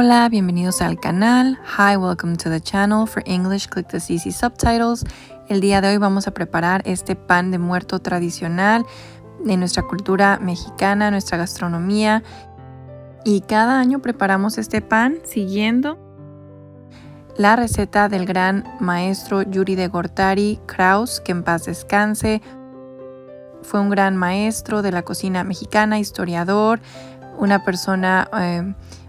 Hola, bienvenidos al canal. Hi, welcome to the channel. For English, click the CC subtitles. El día de hoy vamos a preparar este pan de muerto tradicional de nuestra cultura mexicana, nuestra gastronomía. Y cada año preparamos este pan siguiendo la receta del gran maestro Yuri de Gortari Kraus, que en paz descanse. Fue un gran maestro de la cocina mexicana, historiador, una persona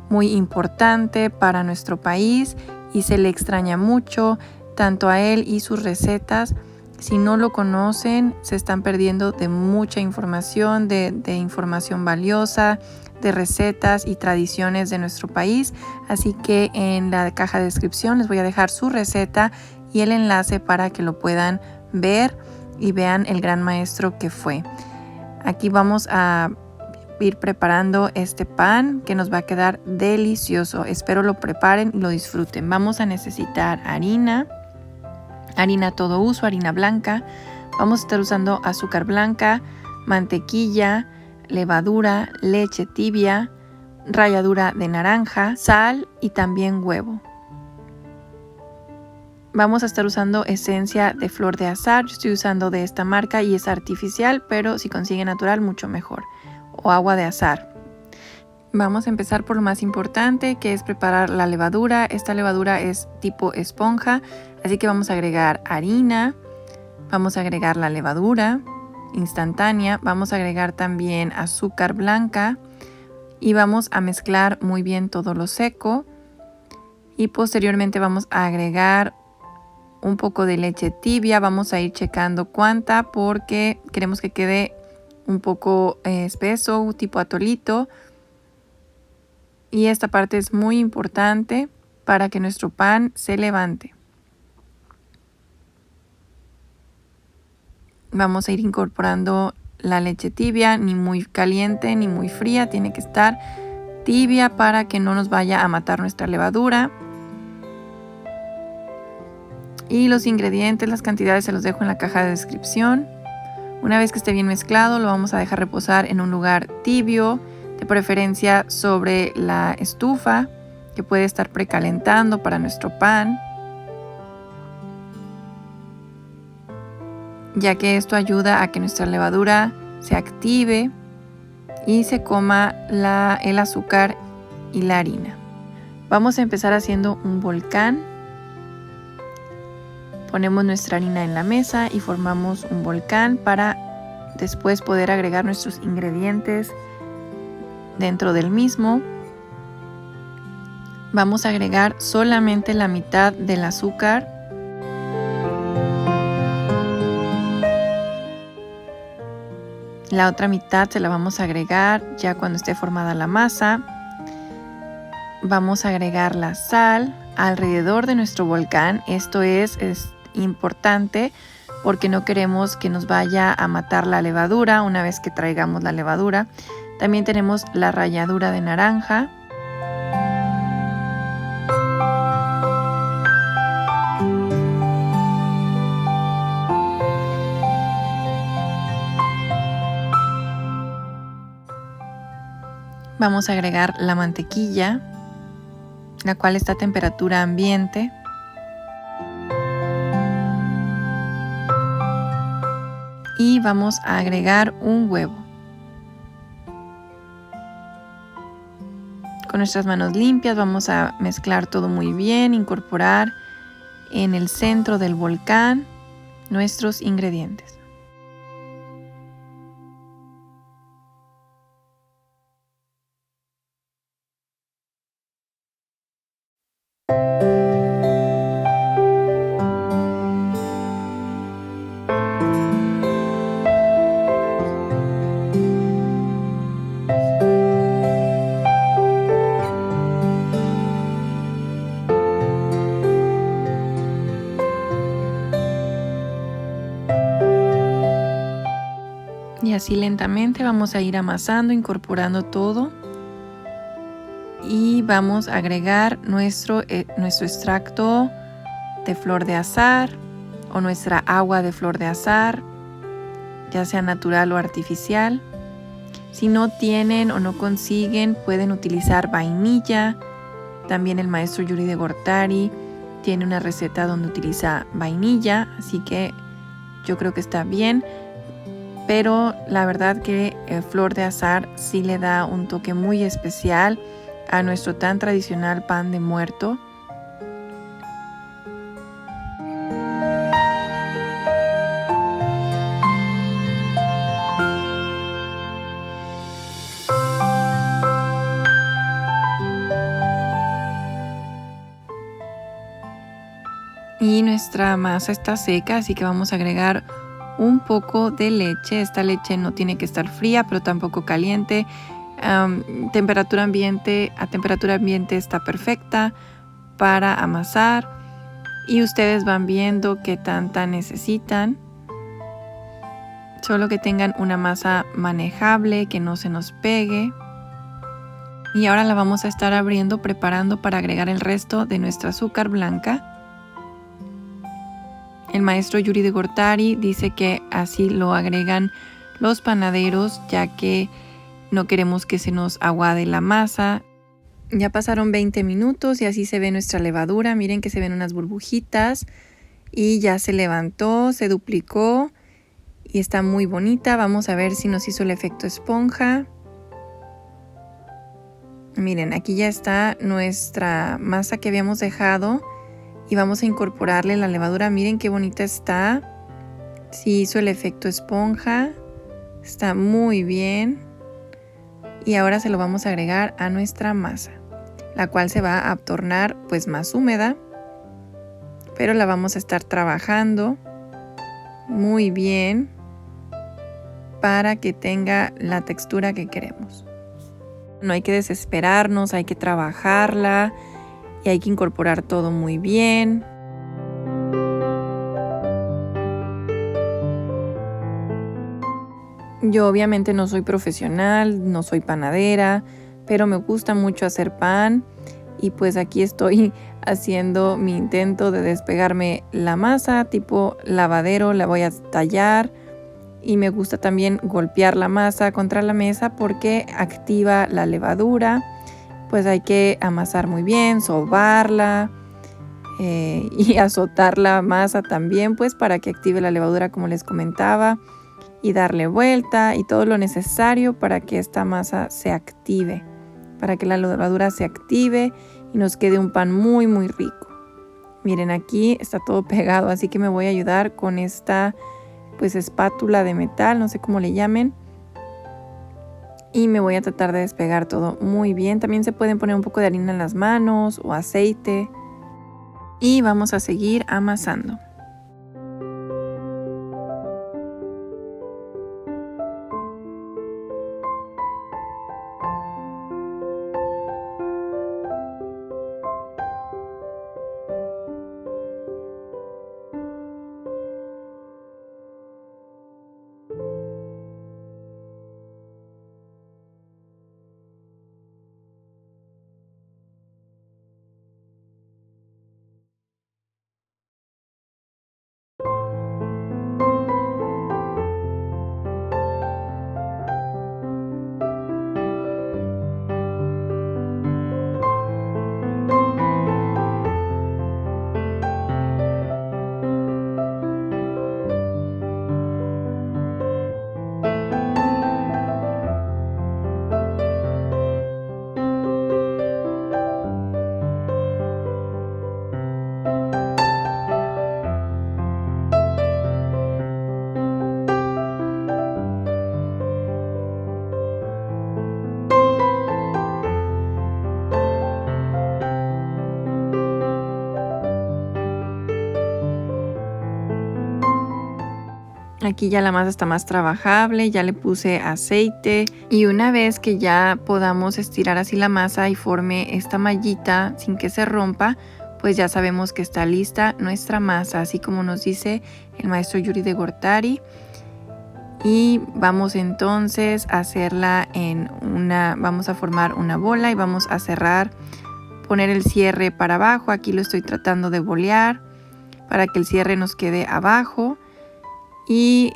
muy importante para nuestro país y se le extraña mucho, tanto a él y sus recetas. Si no lo conocen, se están perdiendo de mucha información, de información valiosa, de recetas y tradiciones de nuestro país. Así que en la caja de descripción les voy a dejar su receta y el enlace para que lo puedan ver y vean el gran maestro que fue. Aquí vamos a ir preparando este pan que nos va a quedar delicioso. Espero lo preparen y lo disfruten. Vamos a necesitar harina todo uso, harina blanca. Vamos a estar usando azúcar blanca, mantequilla, levadura, leche tibia, ralladura de naranja, sal y también huevo. Vamos a estar usando esencia de flor de azahar. Yo estoy usando de esta marca y es artificial, pero si consiguen natural, mucho mejor. O agua de azahar. Vamos a empezar por lo más importante, que es preparar la levadura. Esta levadura es tipo esponja, así que vamos a agregar harina, vamos a agregar la levadura instantánea, vamos a agregar también azúcar blanca y vamos a mezclar muy bien todo lo seco. Y posteriormente vamos a agregar un poco de leche tibia. Vamos a ir checando cuánta porque queremos que quede un poco espeso, tipo atolito. Y esta parte es muy importante para que nuestro pan se levante. Vamos a ir incorporando la leche tibia, ni muy caliente ni muy fría, tiene que estar tibia para que no nos vaya a matar nuestra levadura. Y los ingredientes, las cantidades se los dejo en la caja de descripción. Una vez que esté bien mezclado, lo vamos a dejar reposar en un lugar tibio, de preferencia sobre la estufa, que puede estar precalentando para nuestro pan, ya que esto ayuda a que nuestra levadura se active y se coma el azúcar y la harina. Vamos a empezar haciendo un volcán. Ponemos nuestra harina en la mesa y formamos un volcán para después poder agregar nuestros ingredientes dentro del mismo. Vamos a agregar solamente la mitad del azúcar. La otra mitad se la vamos a agregar ya cuando esté formada la masa. Vamos a agregar la sal alrededor de nuestro volcán. Esto es importante porque no queremos que nos vaya a matar la levadura una vez que traigamos la levadura. También tenemos la ralladura de naranja. Vamos a agregar la mantequilla, la cual está a temperatura ambiente. Y vamos a agregar un huevo. Con nuestras manos limpias vamos a mezclar todo muy bien, incorporar en el centro del volcán nuestros ingredientes. Y así lentamente vamos a ir amasando, incorporando todo. Y vamos a agregar nuestro extracto de flor de azahar o nuestra agua de flor de azahar, ya sea natural o artificial. Si no tienen o no consiguen, pueden utilizar vainilla También el maestro Yuri de Gortari tiene una receta donde utiliza vainilla, así que yo creo que está bien. Pero la verdad que flor de azahar sí le da un toque muy especial a nuestro tan tradicional pan de muerto. Y nuestra masa está seca, así que vamos a agregar un poco de leche. Esta leche no tiene que estar fría, pero tampoco caliente. A temperatura ambiente está perfecta para amasar. Y ustedes van viendo qué tanta necesitan. Solo que tengan una masa manejable, que no se nos pegue. Y ahora la vamos a estar abriendo, preparando para agregar el resto de nuestra azúcar blanca. El maestro Yuri de Gortari dice que así lo agregan los panaderos, ya que no queremos que se nos aguade la masa. Ya pasaron 20 minutos y así se ve nuestra levadura. Miren que se ven unas burbujitas y ya se levantó, se duplicó y está muy bonita. Vamos a ver si nos hizo el efecto esponja. Miren, aquí ya está nuestra masa que habíamos dejado. Y vamos a incorporarle la levadura. Miren qué bonita está. Sí hizo el efecto esponja. Está muy bien. Y ahora se lo vamos a agregar a nuestra masa, la cual se va a tornar pues más húmeda. Pero la vamos a estar trabajando muy bien para que tenga la textura que queremos. No hay que desesperarnos, hay que trabajarla. Y hay que incorporar todo muy bien. Yo obviamente no soy profesional, no soy panadera, pero me gusta mucho hacer pan. Y pues aquí estoy haciendo mi intento de despegarme la masa, tipo lavadero, la voy a tallar. Y me gusta también golpear la masa contra la mesa porque activa la levadura. Pues hay que amasar muy bien, sobarla y azotar la masa también, pues para que active la levadura como les comentaba, y darle vuelta y todo lo necesario para que esta masa se active, para que la levadura se active y nos quede un pan muy muy rico. Miren, aquí está todo pegado, así que me voy a ayudar con esta pues espátula de metal, no sé cómo le llamen. Y me voy a tratar de despegar todo muy bien. También se pueden poner un poco de harina en las manos o aceite. Y vamos a seguir amasando. Aquí ya la masa está más trabajable, ya le puse aceite y una vez que ya podamos estirar así la masa y forme esta mallita sin que se rompa, pues ya sabemos que está lista nuestra masa, así como nos dice el maestro Yuri de Gortari. Y vamos entonces a hacerla vamos a formar una bola y vamos a cerrar, poner el cierre para abajo. Aquí lo estoy tratando de bolear para que el cierre nos quede abajo. Y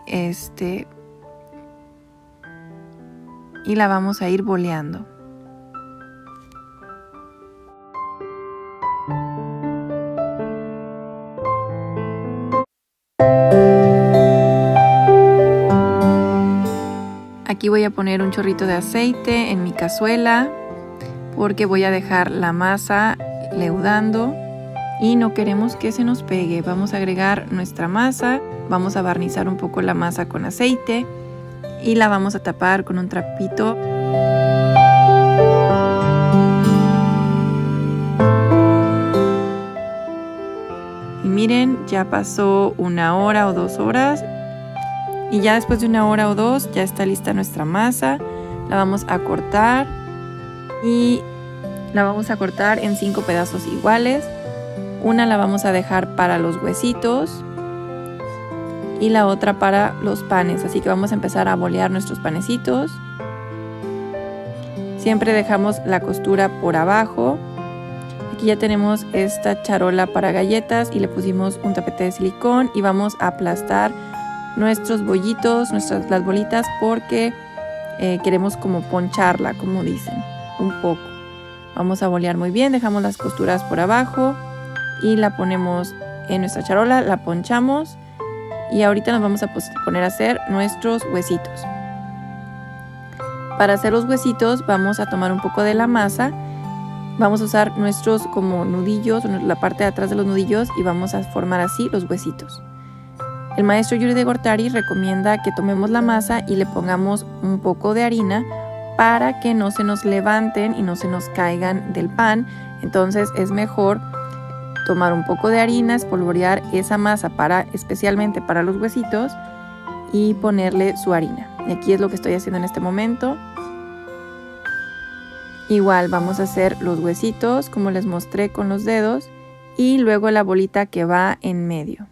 la vamos a ir boleando. Aquí voy a poner un chorrito de aceite en mi cazuela porque voy a dejar la masa leudando y no queremos que se nos pegue. Vamos a agregar nuestra masa, vamos a barnizar un poco la masa con aceite y la vamos a tapar con un trapito. Y miren, ya pasó 1 hora o 2 horas y ya después de 1 hora o 2 ya está lista nuestra masa. La vamos a cortar y la vamos a cortar en 5 pedazos iguales. Una la vamos a dejar para los huesitos y la otra para los panes. Así que vamos a empezar a bolear nuestros panecitos. Siempre dejamos la costura por abajo. Aquí ya tenemos esta charola para galletas y le pusimos un tapete de silicón y vamos a aplastar nuestros bollitos, las bolitas, porque queremos como poncharla, como dicen, un poco. Vamos a bolear muy bien, dejamos las costuras por abajo y la ponemos en nuestra charola, la ponchamos y ahorita nos vamos a poner a hacer nuestros huesitos. Para hacer los huesitos vamos a tomar un poco de la masa, vamos a usar nuestros como nudillos, la parte de atrás de los nudillos y vamos a formar así los huesitos. El maestro Yuri de Gortari recomienda que tomemos la masa y le pongamos un poco de harina para que no se nos levanten y no se nos caigan del pan. Entonces es mejor tomar un poco de harina, espolvorear esa masa especialmente para los huesitos y ponerle su harina. Y aquí es lo que estoy haciendo en este momento. Igual vamos a hacer los huesitos como les mostré con los dedos y luego la bolita que va en medio.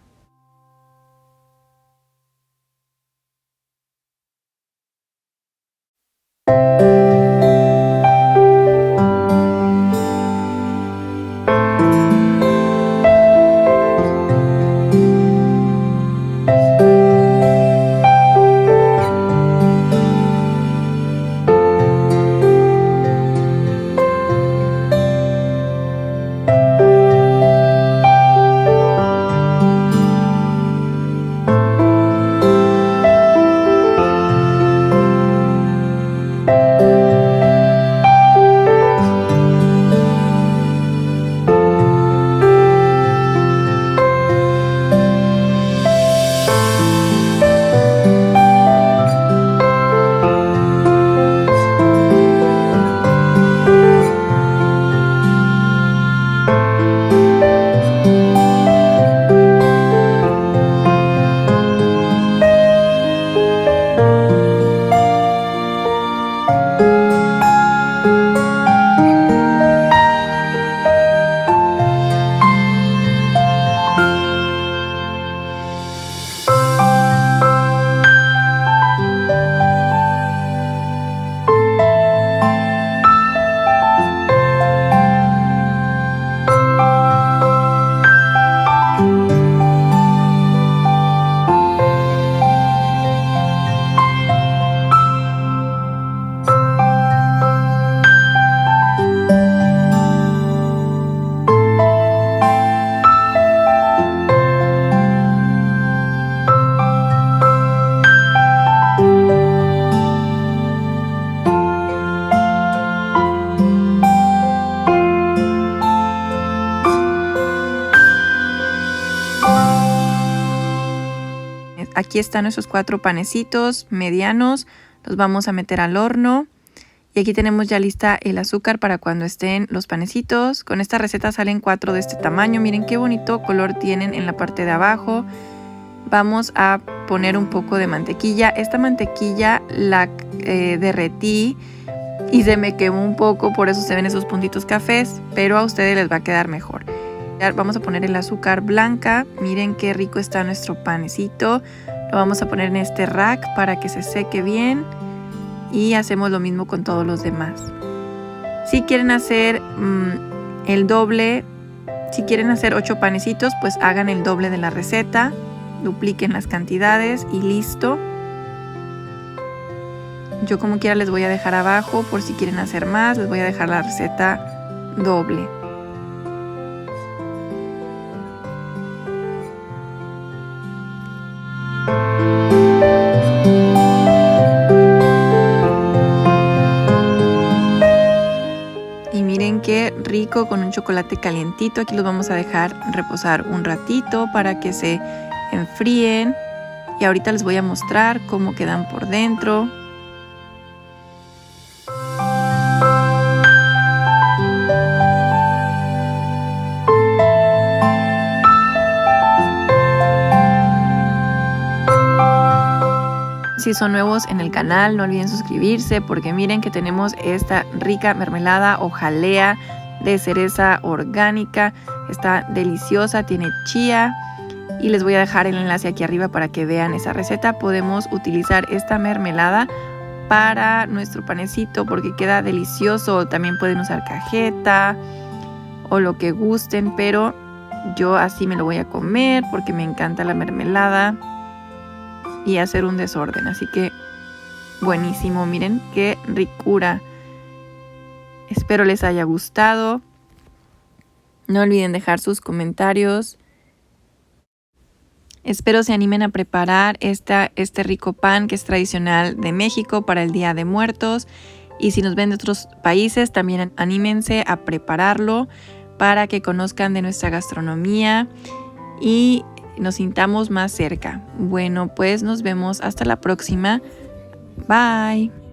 Aquí están nuestros 4 panecitos medianos, los vamos a meter al horno. Y aquí tenemos ya lista el azúcar para cuando estén los panecitos. Con esta receta salen 4 de este tamaño. Miren qué bonito color tienen en la parte de abajo. Vamos a poner un poco de mantequilla. Esta mantequilla la derretí y se me quemó un poco, por eso se ven esos puntitos cafés, pero a ustedes les va a quedar mejor. Vamos a poner el azúcar blanca. Miren qué rico está nuestro panecito. Lo vamos a poner en este rack para que se seque bien. Y hacemos lo mismo con todos los demás. Si quieren hacer el doble, si quieren hacer 8 panecitos, pues hagan el doble de la receta. Dupliquen las cantidades y listo. Yo como quiera les voy a dejar abajo por si quieren hacer más. Les voy a dejar la receta doble. qué rico con un chocolate calientito. Aquí los vamos a dejar reposar un ratito para que se enfríen. Y ahorita les voy a mostrar cómo quedan por dentro. Si son nuevos en el canal, no olviden suscribirse porque miren que tenemos esta rica mermelada o jalea de cereza orgánica. Está deliciosa, tiene chía y les voy a dejar el enlace aquí arriba para que vean esa receta. Podemos utilizar esta mermelada para nuestro panecito porque queda delicioso. También pueden usar cajeta o lo que gusten, pero yo así me lo voy a comer porque me encanta la mermelada y hacer un desorden, así que buenísimo, miren qué ricura. Espero les haya gustado. No olviden dejar sus comentarios. Espero se animen a preparar este rico pan que es tradicional de México para el Día de Muertos. Y si nos ven de otros países, también anímense a prepararlo para que conozcan de nuestra gastronomía y nos sintamos más cerca. Bueno, pues nos vemos hasta la próxima. Bye.